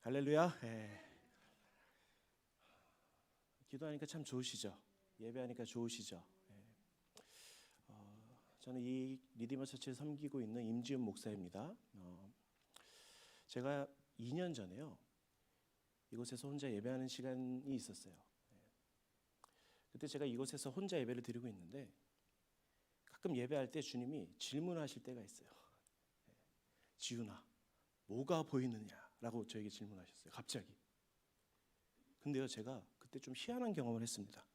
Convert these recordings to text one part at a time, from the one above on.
할렐루야. 기도하니까 참 좋으시죠. 예배하니까 좋으시죠. 저는 이 리디머 처치를 섬기고 있는 임지훈 목사입니다. 제가 2년 전에요, 이곳에서 혼자 예배하는 시간이 있었어요. 그때 제가 이곳에서 혼자 예배를 드리고 있는데 가끔 예배할 때 주님이 질문하실 때가 있어요. 지훈아, 뭐가 보이느냐라고 저에게 질문하셨어요. 갑자기. 근데요, 제가 그때 좀 희한한 경험을 했습니다.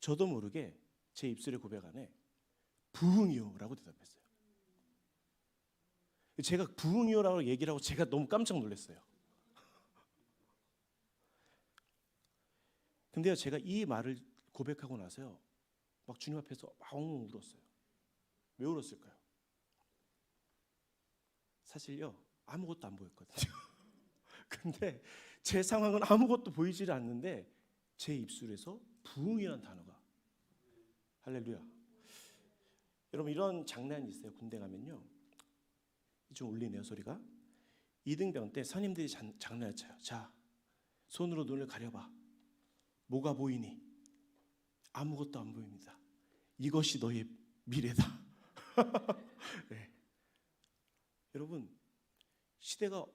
저도 모르게 제 입술에 고백 안에 부흥이요라고 대답했어요. 제가 부흥이요라고 얘기를 하고 제가 너무 깜짝 놀랐어요. 근데요, 제가 이 말을 고백하고 나서요, 막 주님 앞에서 막 엉엉 울었어요. 왜 울었을까요? 사실요, 아무것도 안 보였거든요. 근데 제 상황은 아무것도 보이질 않는데 제 입술에서 부흥이라는 단어가, 할렐루야. 여러분, 이런 장난이 있어요. 군대 가면요, 좀 울리네요 소리가. 이등병 때 선임들이 장난을 쳐요. 자, 손으로 눈을 가려봐. 뭐가 보이니? 아무것도 안 보입니다. 이것이 너의 미래다. 네. 여러분, 시대가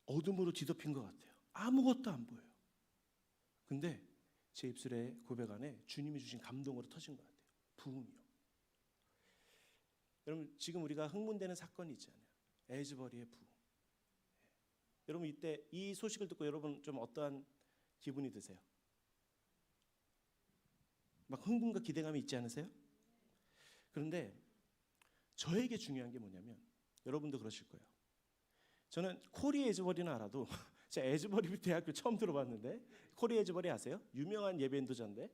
어둠으로 뒤덮인 것 같아요. 아무것도 안 보여요. 근데 제 입술의 고백 안에 주님이 주신 감동으로 터진 것 같아요. 부흥이요. 여러분, 지금 우리가 흥분되는 사건이 있잖아요. 에즈버리의 부흥. 여러분, 이때 이 소식을 듣고 여러분 좀 어떠한 기분이 드세요? 막 흥분과 기대감이 있지 않으세요? 그런데 저에게 중요한 게 뭐냐면, 여러분도 그러실 거예요. 저는 코리 에즈버리는 알아도 제가 에즈버리 대학교 처음 들어봤는데, 코리 에즈버리 아세요? 유명한 예배 인도자인데.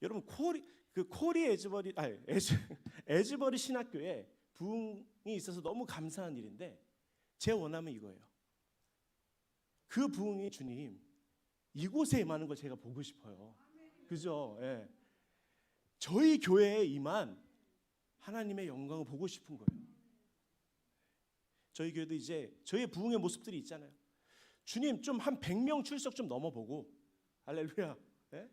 여러분, 코리 에즈버리 에즈버리 신학교에 부흥이 있어서 너무 감사한 일인데, 제 원함은 이거예요. 그 부흥이 주님 이곳에 임하는 걸 제가 보고 싶어요. 그죠? 예. 저희 교회에 임한 하나님의 영광을 보고 싶은 거예요. 저희 교회도 이제 저희의 부흥의 모습들이 있잖아요. 주님, 좀 한 100명 출석 좀 넘어보고, 할렐루야. 예?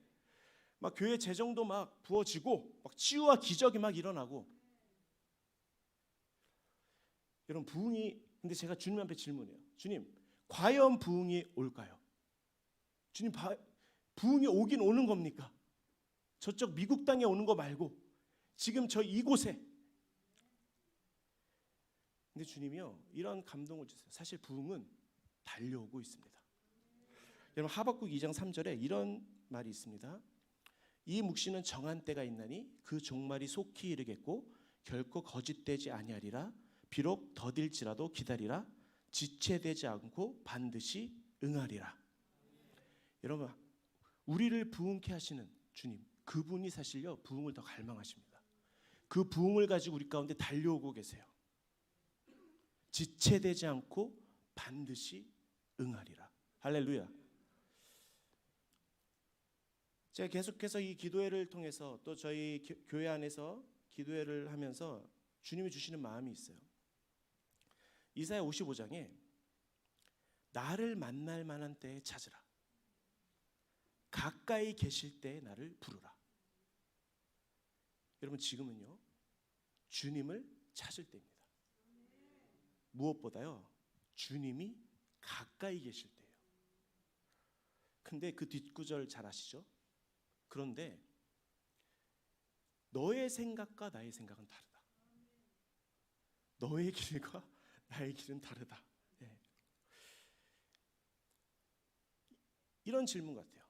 막 교회 재정도 막 부어지고, 막 치유와 기적이 막 일어나고. 여러분, 부흥이, 근데 제가 주님 앞에 질문해요. 주님, 과연 부흥이 올까요? 주님, 부흥이 오긴 오는 겁니까? 저쪽 미국 땅에 오는 거 말고 지금 저 이곳에. 근데 주님이요, 이런 감동을 주세요. 사실 부흥은 달려오고 있습니다. 여러분, 하박국 2장 3절에 이런 말이 있습니다. 이 묵시는 정한 때가 있나니 그 종말이 속히 이르겠고 결코 거짓되지 아니하리라. 비록 더딜지라도 기다리라. 지체되지 않고 반드시 응하리라. 여러분, 우리를 부흥케 하시는 주님, 그분이 사실요 부흥을 더 갈망하십니다. 그 부흥을 가지고 우리 가운데 달려오고 계세요. 지체되지 않고 반드시 응하리라. 할렐루야. 제가 계속해서 이 기도회를 통해서 또 저희 교회 안에서 기도회를 하면서 주님이 주시는 마음이 있어요. 이사야 55장에 나를 만날 만한 때에 찾으라. 가까이 계실 때에 나를 부르라. 여러분, 지금은요 주님을 찾을 때입니다. 무엇보다요 주님이 가까이 계실 때예요. 근데 그 뒷구절 잘 아시죠? 그런데 너의 생각과 나의 생각은 다르다. 너의 길과 나의 길은 다르다. 네. 이런 질문 같아요.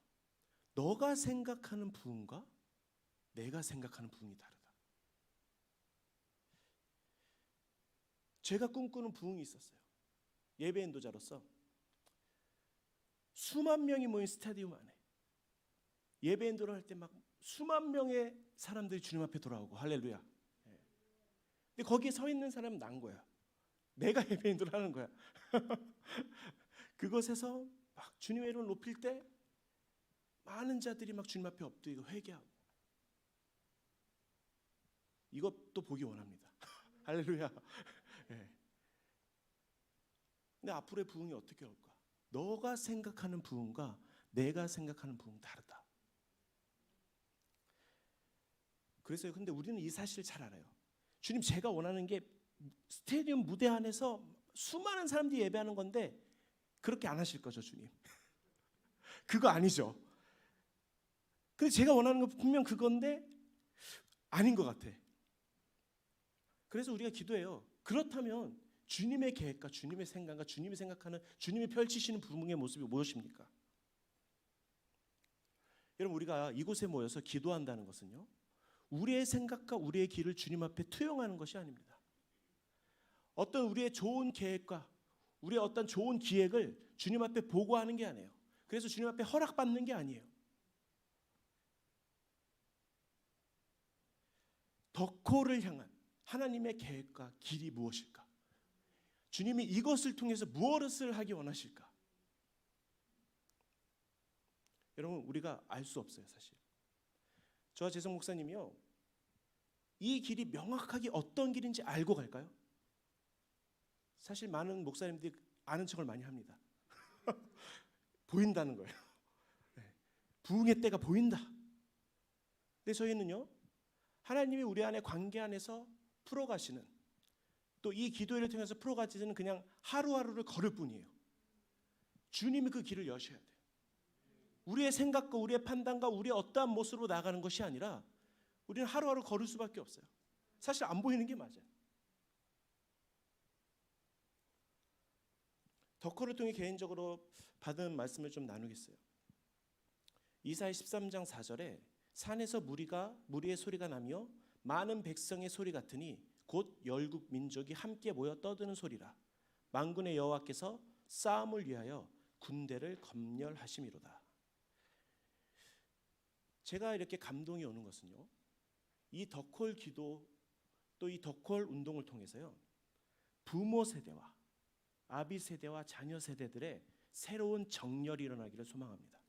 너가 생각하는 부흥과 내가 생각하는 부흥이 다르다. 제가 꿈꾸는 부흥이 있었어요. 예배 인도자로서 수만 명이 모인 스타디움 안에 예배 인도를 할 때 막 수만 명의 사람들이 주님 앞에 돌아오고, 할렐루야. 근데 거기에 서 있는 사람은 난 거야. 내가 예배 인도를 하는 거야. 그곳에서 막 주님의 이름을 높일 때 많은 자들이 막 주님 앞에 엎드리고 회개하고. 이것도 보기 원합니다. 할렐루야. 네. 근데 앞으로의 부흥이 어떻게 올까? 너가 생각하는 부흥과 내가 생각하는 부흥 다르다. 그래서 근데 우리는 이 사실을 잘 알아요. 주님, 제가 원하는 게 스테디움 무대 안에서 수많은 사람들이 예배하는 건데 그렇게 안 하실 거죠, 주님? 그거 아니죠. 근데 제가 원하는 건 분명 그건데 아닌 것 같아. 그래서 우리가 기도해요. 그렇다면 주님의 계획과 주님의 생각과 주님이 생각하는, 주님이 펼치시는 부흥의 모습이 무엇입니까? 여러분, 우리가 이곳에 모여서 기도한다는 것은요, 우리의 생각과 우리의 길을 주님 앞에 투영하는 것이 아닙니다. 어떤 우리의 좋은 계획과 우리의 어떤 좋은 기획을 주님 앞에 보고하는 게 아니에요. 그래서 주님 앞에 허락받는 게 아니에요. 덕호를 향한 하나님의 계획과 길이 무엇일까? 주님이 이것을 통해서 무엇을 하기 원하실까? 여러분, 우리가 알 수 없어요, 사실. 저와 재성 목사님이요, 이 길이 명확하게 어떤 길인지 알고 갈까요? 사실 많은 목사님들이 아는 척을 많이 합니다. 보인다는 거예요. 부흥의 때가 보인다. 근데 저희는요, 하나님이 우리 안에 관계 안에서 풀어가시는, 또 이 기도를 통해서 풀어가시는 그냥 하루하루를 걸을 뿐이에요. 주님이 그 길을 여셔야 돼요. 우리의 생각과 우리의 판단과 우리의 어떠한 모습으로 나가는 것이 아니라 우리는 하루하루 걸을 수밖에 없어요. 사실 안 보이는 게 맞아요. 덕호를 통해 개인적으로 받은 말씀을 좀 나누겠어요. 이사야 13장 4절에 산에서 무리의 소리가 나며 많은 백성의 소리 같으니 곧 열국 민족이 함께 모여 떠드는 소리라. 만군의 여호와께서 싸움을 위하여 군대를 검열하심이로다. 제가 이렇게 감동이 오는 것은요, 이 덕홀 기도 또 이 덕홀 운동을 통해서요, 부모 세대와 아비 세대와 자녀 세대들의 새로운 정렬이 일어나기를 소망합니다.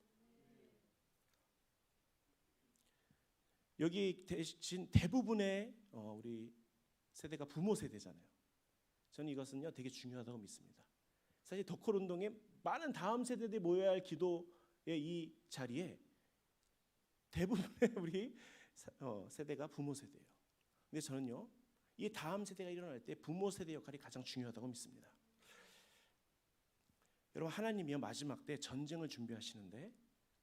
여기 계신 대부분의 우리 세대가 부모 세대잖아요. 저는 이것은요 되게 중요하다고 믿습니다. 사실 덕홀 운동에 많은 다음 세대들이 모여야 할 기도의 이 자리에 대부분의 우리 세대가 부모 세대예요. 근데 저는요, 이 다음 세대가 일어날 때 부모 세대 역할이 가장 중요하다고 믿습니다. 여러분, 하나님이요 마지막 때 전쟁을 준비하시는데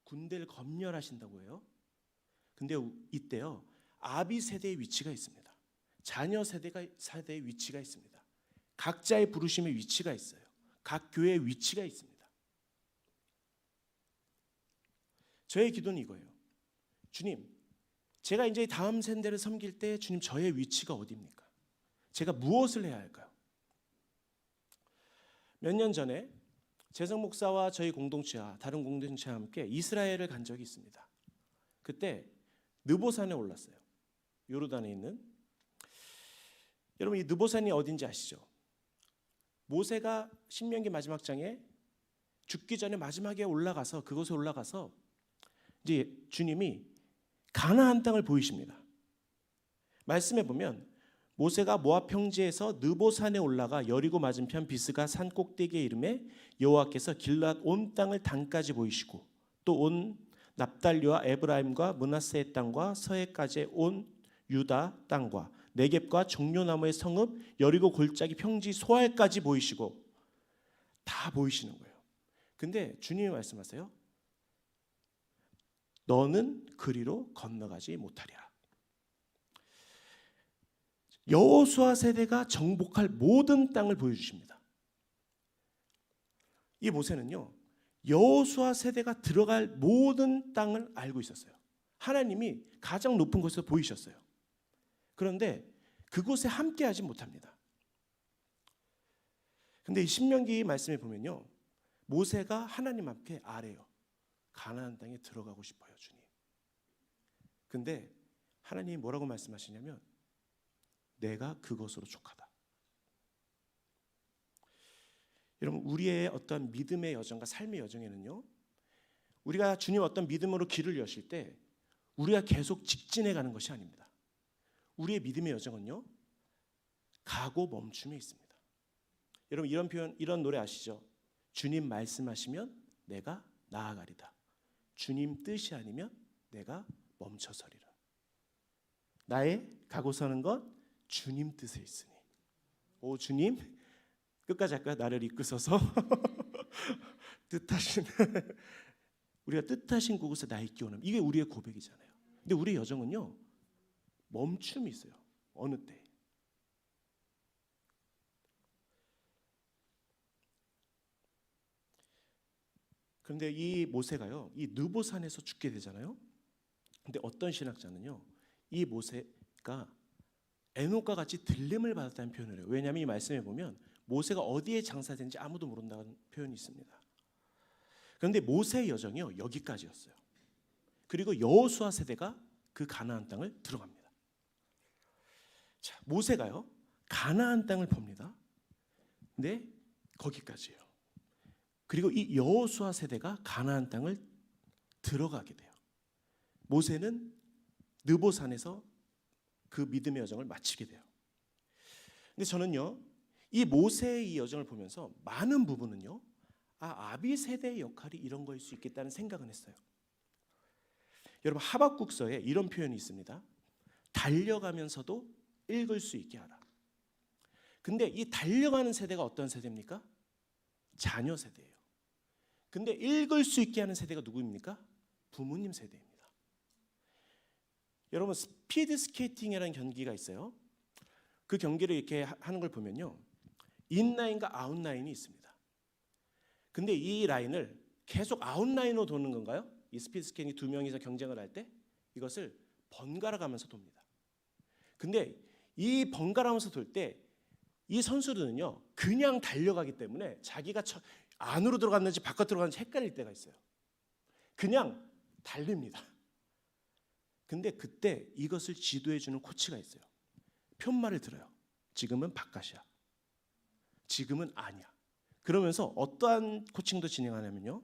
군대를 검열하신다고 해요. 근데 이때요, 아비 세대의 위치가 있습니다. 자녀 세대의 위치가 있습니다. 각자의 부르심의 위치가 있어요. 각 교회의 위치가 있습니다. 저의 기도는 이거예요. 주님, 제가 이제 다음 세대를 섬길 때 주님, 저의 위치가 어디입니까? 제가 무엇을 해야 할까요? 몇 년 전에 재성 목사와 저희 공동체와 다른 공동체와 함께 이스라엘을 간 적이 있습니다. 그때 느보산에 올랐어요. 요르단에 있는. 여러분, 이 느보산이 어딘지 아시죠? 모세가 신명기 마지막 장에 죽기 전에 마지막에 올라가서, 그곳에 올라가서 이제 주님이 가나안 땅을 보이십니다. 말씀해 보면 모세가 모압 평지에서 느보산에 올라가 여리고 맞은편 비스가 산 꼭대기에 이르매 여호와께서 길앗 온 땅을 단까지 보이시고 또 온 납달리와 에브라임과 므낫세의 땅과 서해까지 온 유다 땅과 네겝과 종려나무의 성읍 여리고 골짜기 평지 소알까지 보이시고 다 보이시는 거예요. 근데 주님이 말씀하세요. 너는 그리로 건너가지 못하리라. 여호수아 세대가 정복할 모든 땅을 보여주십니다. 이 모세는요, 여호수아 세대가 들어갈 모든 땅을 알고 있었어요. 하나님이 가장 높은 곳에서 보이셨어요. 그런데 그곳에 함께하지 못합니다. 근데 이 신명기 말씀에 보면요, 모세가 하나님 앞에 아래요. 가나안 땅에 들어가고 싶어요, 주님. 근데 하나님이 뭐라고 말씀하시냐면 내가 그것으로 족하다. 여러분, 우리의 어떤 믿음의 여정과 삶의 여정에는요, 우리가 주님 어떤 믿음으로 길을 여실 때 우리가 계속 직진해 가는 것이 아닙니다. 우리의 믿음의 여정은요, 가고 멈춤에 있습니다. 여러분 이런 표현, 이런 노래 아시죠? 주님 말씀하시면 내가 나아가리다. 주님 뜻이 아니면 내가 멈춰서리라. 나의 가고 서는 것 주님 뜻에 있으니. 오 주님 끝까지 할까요? 나를 이끄소서. 뜻하신 우리가 뜻하신 그곳에 나 있기 원함. 이게 우리의 고백이잖아요. 근데 우리의 여정은요 멈춤이 있어요. 어느 때. 그런데 이 모세가요 이 느보산에서 죽게 되잖아요. 근데 어떤 신학자는요 이 모세가 에녹과 같이 들림을 받았다는 표현을 해요. 왜냐하면 이 말씀에 보면 모세가 어디에 장사된지 아무도 모른다는 표현이 있습니다. 그런데 모세의 여정이요 여기까지였어요. 그리고 여호수아 세대가 그 가나안 땅을 들어갑니다. 자, 모세가요 가나안 땅을 봅니다. 근데 거기까지예요. 그리고 이 여호수아 세대가 가나안 땅을 들어가게 돼요. 모세는 느보산에서 그 믿음의 여정을 마치게 돼요. 근데 저는요 이 모세의 이 여정을 보면서 많은 부분은요 아비 세대의 역할이 이런 거일 수 있겠다는 생각은 했어요. 여러분 하박국서에 이런 표현이 있습니다. 달려가면서도 읽을 수 있게 하라. 근데 이 달려가는 세대가 어떤 세대입니까? 자녀 세대예요. 근데 읽을 수 있게 하는 세대가 누구입니까? 부모님 세대입니다. 여러분 스피드 스케이팅이라는 경기가 있어요. 그 경기를 이렇게 하는 걸 보면요 인라인과 아웃라인이 있습니다. 근데 이 라인을 계속 아웃라인으로 도는 건가요? 이 스피드 스케이팅 두 명이서 경쟁을 할 때 이것을 번갈아 가면서 돕니다. 근데 이 번갈아 가면서 돌 때 이 선수들은요 그냥 달려가기 때문에 자기가 안으로 들어갔는지 바깥으로 들어갔는지 헷갈릴 때가 있어요. 그냥 달립니다. 근데 그때 이것을 지도해 주는 코치가 있어요. 편말을 들어요. 지금은 바깥이야. 지금은 아니야. 그러면서 어떠한 코칭도 진행하냐면요.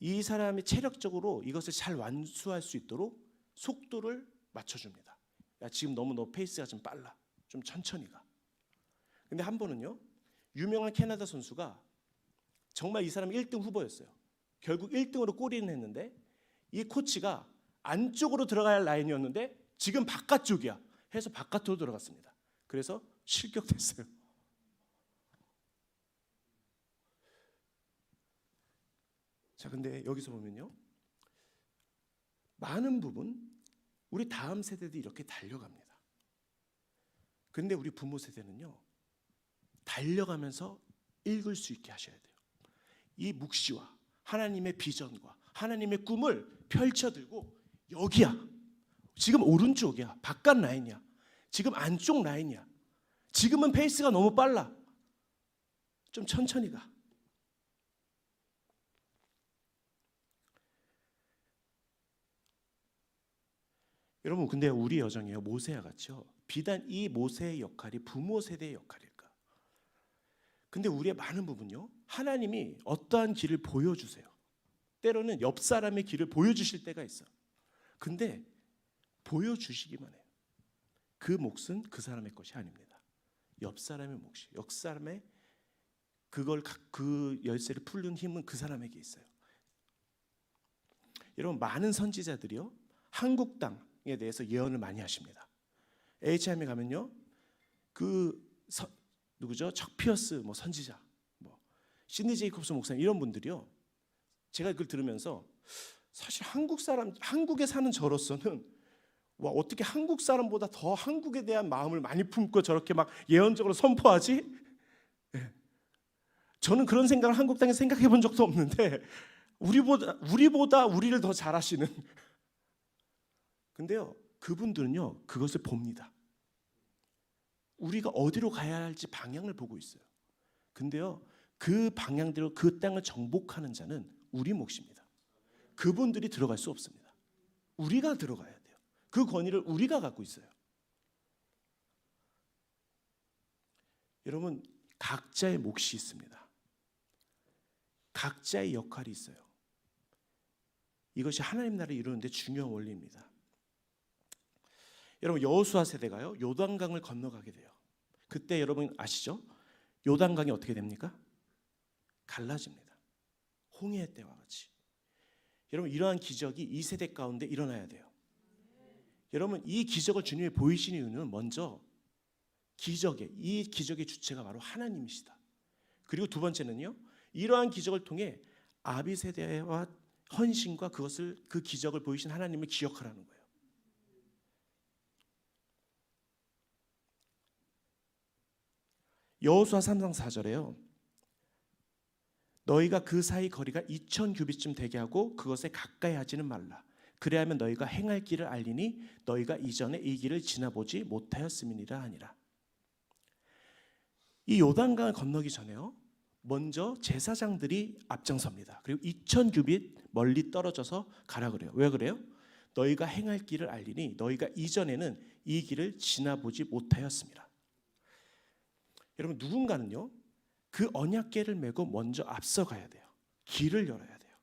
이 사람이 체력적으로 이것을 잘 완수할 수 있도록 속도를 맞춰줍니다. 야, 지금 너무 너 페이스가 좀 빨라. 좀 천천히 가. 근데 한 번은요. 유명한 캐나다 선수가 정말 이 사람이 1등 후보였어요. 결국 1등으로 골인을 했는데 이 코치가 안쪽으로 들어가야 할 라인이었는데 지금 바깥쪽이야 해서 바깥으로 들어갔습니다. 그래서 실격됐어요. 자, 근데 여기서 보면요. 많은 부분 우리 다음 세대도 이렇게 달려갑니다. 근데 우리 부모 세대는요. 달려가면서 읽을 수 있게 하셔야 돼요. 이 묵시와 하나님의 비전과 하나님의 꿈을 펼쳐들고 여기야. 지금 오른쪽이야. 바깥 라인이야. 지금 안쪽 라인이야. 지금은 페이스가 너무 빨라. 좀 천천히 가. 여러분 근데 우리 여정이요 모세와 같죠. 비단 이 모세의 역할이 부모 세대의 역할일까? 근데 우리의 많은 부분요 하나님이 어떠한 길을 보여주세요. 때로는 옆 사람의 길을 보여주실 때가 있어. 근데 보여주시기만 해요. 그 몫은 그 사람의 것이 아닙니다. 옆 사람의 몫이, 옆 사람의 그 열쇠를 풀는 힘은 그 사람에게 있어요. 여러분 많은 선지자들이요 한국 땅에 대해서 예언을 많이 하십니다. HM에 가면요 누구죠? 척 피어스 선지자, 시드니 제이콥스 목사님 이런 분들이요. 제가 그걸 들으면서 사실 한국에 사는 저로서는 와 어떻게 한국 사람보다 더 한국에 대한 마음을 많이 품고 저렇게 막 예언적으로 선포하지? 네. 저는 그런 생각을 한국 땅에 생각해 본 적도 없는데 우리보다 우리를 더 잘하시는. 근데요 그분들은요 그것을 봅니다. 우리가 어디로 가야 할지 방향을 보고 있어요. 근데요 그 방향대로 그 땅을 정복하는 자는 우리 몫입니다. 그분들이 들어갈 수 없습니다. 우리가 들어가야 돼요. 그 권위를 우리가 갖고 있어요. 여러분 각자의 몫이 있습니다. 각자의 역할이 있어요. 이것이 하나님 나라를 이루는데 중요한 원리입니다. 여러분 여호수아 세대가요 요단강을 건너가게 돼요. 그때 여러분 아시죠? 요단강이 어떻게 됩니까? 갈라집니다. 홍해 때와 같이. 여러분 이러한 기적이 이 세대 가운데 일어나야 돼요. 여러분 이 기적을 주님이 보이신 이유는 먼저 이 기적의 주체가 바로 하나님이시다. 그리고 두 번째는요. 이러한 기적을 통해 아비 세대와 헌신과 그 기적을 보이신 하나님을 기억하라는 거예요. 여호수아 3장 4절에요. 너희가 그 사이 거리가 2000규빗쯤 되게 하고 그것에 가까이 하지는 말라. 그래야면 너희가 행할 길을 알리니 너희가 이전에 이 길을 지나보지 못하였음이니라 하니라. 이 요단강을 건너기 전에요. 먼저 제사장들이 앞장섭니다. 그리고 2000규빗 멀리 떨어져서 가라 그래요. 왜 그래요? 너희가 행할 길을 알리니 너희가 이전에는 이 길을 지나보지 못하였습니다. 여러분 누군가는요. 그 언약궤를 메고 먼저 앞서가야 돼요. 길을 열어야 돼요.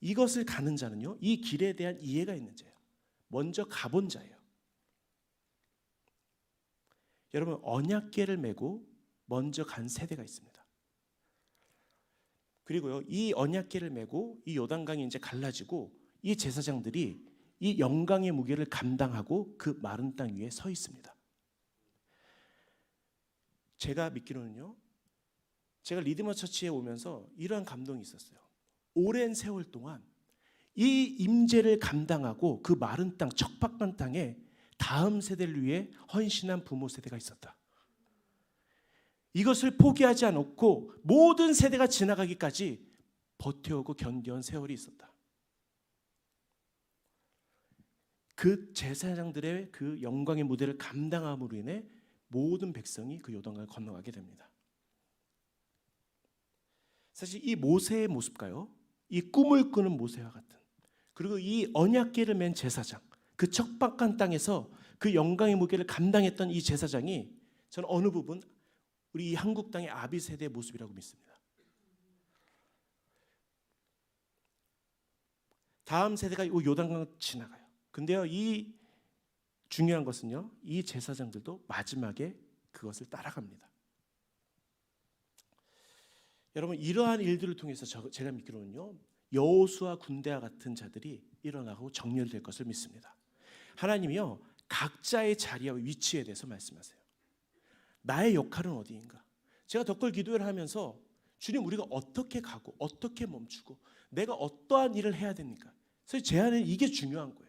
이것을 가는 자는요. 이 길에 대한 이해가 있는 자예요. 먼저 가본 자예요. 여러분 언약궤를 메고 먼저 간 세대가 있습니다. 그리고요. 이 언약궤를 메고 이 요단강이 이제 갈라지고 이 제사장들이 이 영광의 무게를 감당하고 그 마른 땅 위에 서 있습니다. 제가 믿기로는요. 제가 리디머 처치에 오면서 이러한 감동이 있었어요. 오랜 세월 동안 이 임재를 감당하고 그 마른 땅, 척박한 땅에 다음 세대를 위해 헌신한 부모 세대가 있었다. 이것을 포기하지 않고 모든 세대가 지나가기까지 버텨오고 견뎌온 세월이 있었다. 그 제사장들의 그 영광의 무대를 감당함으로 인해 모든 백성이 그 요단강을 건너가게 됩니다. 사실 이 모세의 모습과요, 이 꿈을 꾸는 모세와 같은, 그리고 이 언약궤를 맨 제사장, 그 척박한 땅에서 그 영광의 무게를 감당했던 이 제사장이 저는 어느 부분 우리 이 한국 땅의 아비 세대의 모습이라고 믿습니다. 다음 세대가 이 요단강을 지나가요. 근데요, 이 중요한 것은요, 이 제사장들도 마지막에 그것을 따라갑니다. 여러분 이러한 일들을 통해서 제가 믿기로는요, 여호수아 군대와 같은 자들이 일어나고 정렬될 것을 믿습니다. 하나님이요, 각자의 자리와 위치에 대해서 말씀하세요. 나의 역할은 어디인가? 제가 덕걸 기도회를 하면서 주님 우리가 어떻게 가고 어떻게 멈추고 내가 어떠한 일을 해야 됩니까? 그래서 제 안에는 이게 중요한 거예요.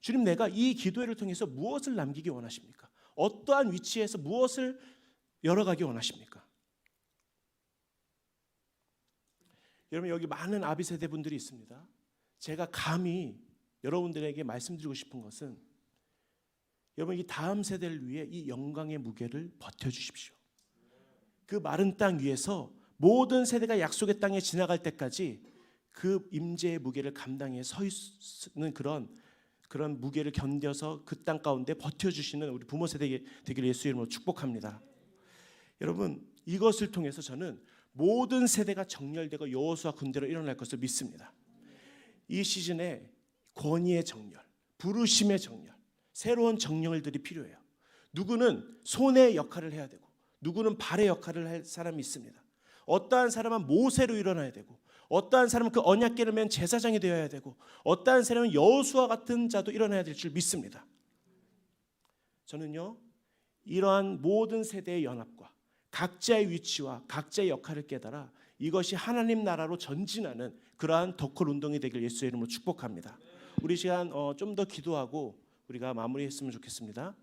주님 내가 이 기도회를 통해서 무엇을 남기기 원하십니까? 어떠한 위치에서 무엇을 열어가기 원하십니까? 여러분 여기 많은 아비 세대 분들이 있습니다. 제가 감히 여러분들에게 말씀드리고 싶은 것은 여러분 이 다음 세대를 위해 이 영광의 무게를 버텨주십시오. 그 마른 땅 위에서 모든 세대가 약속의 땅에 지나갈 때까지 그 임재의 무게를 감당해 서 있는 그런 무게를 견뎌서 그 땅 가운데 버텨주시는 우리 부모 세대 되기를 예수 이름으로 축복합니다. 여러분 이것을 통해서 저는 모든 세대가 정렬되고 여호수아 군대로 일어날 것을 믿습니다. 이 시즌에 권위의 정렬, 부르심의 정렬, 새로운 정렬들이 필요해요. 누구는 손의 역할을 해야 되고 누구는 발의 역할을 할 사람이 있습니다. 어떠한 사람은 모세로 일어나야 되고 어떠한 사람은 그 언약궤를 맨 제사장이 되어야 되고 어떠한 사람은 여호수아 같은 자도 일어나야 될 줄 믿습니다. 저는요 이러한 모든 세대의 연합과 각자의 위치와 각자의 역할을 깨달아 이것이 하나님 나라로 전진하는 그러한 덕홀 운동이 되길 예수의 이름으로 축복합니다. 우리 시간 좀 더 기도하고 우리가 마무리했으면 좋겠습니다.